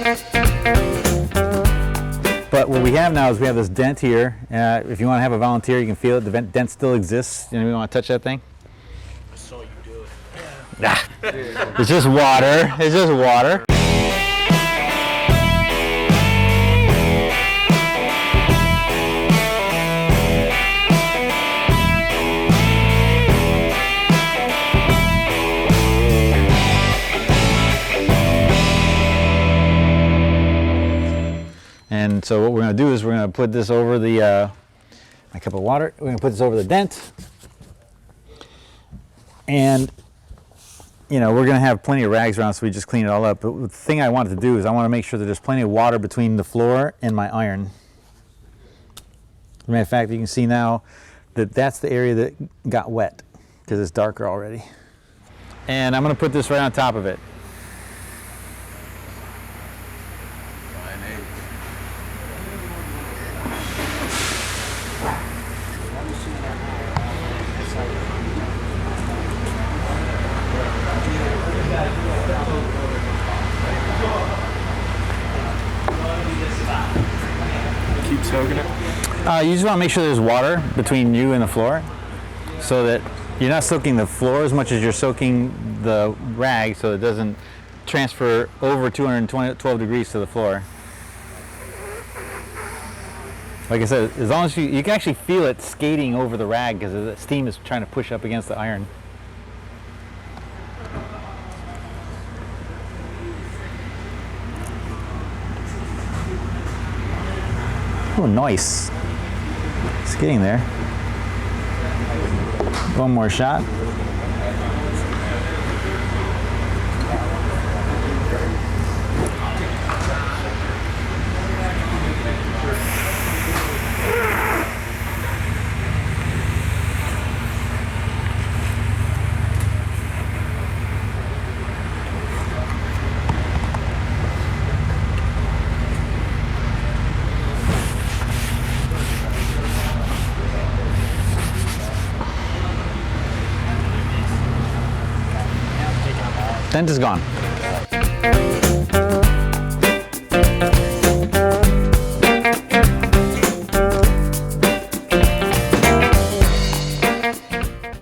But what we have now is we have this dent here. If you want to have a volunteer, you can feel it. The dent still exists. You want to touch that thing? I saw you do it. Nah. It's just water. It's just water. And so what we're going to do is we're going to put this over the, my cup of water, we're going to put this over the dent. And, we're going to have plenty of rags around, so we just clean it all up. But the thing I wanted to do is I want to make sure that there's plenty of water between the floor and my iron. As a matter of fact, you can see now that that's the area that got wet because it's darker already. And I'm going to put this right on top of it. Keep soaking it? You just want to make sure there's water between you and the floor so that you're not soaking the floor as much as you're soaking the rag so it doesn't transfer over 212 degrees to the floor. Like I said, as long as you can actually feel it skating over the rag because the steam is trying to push up against the iron. Oh, nice. It's getting there. One more shot. Dent is gone.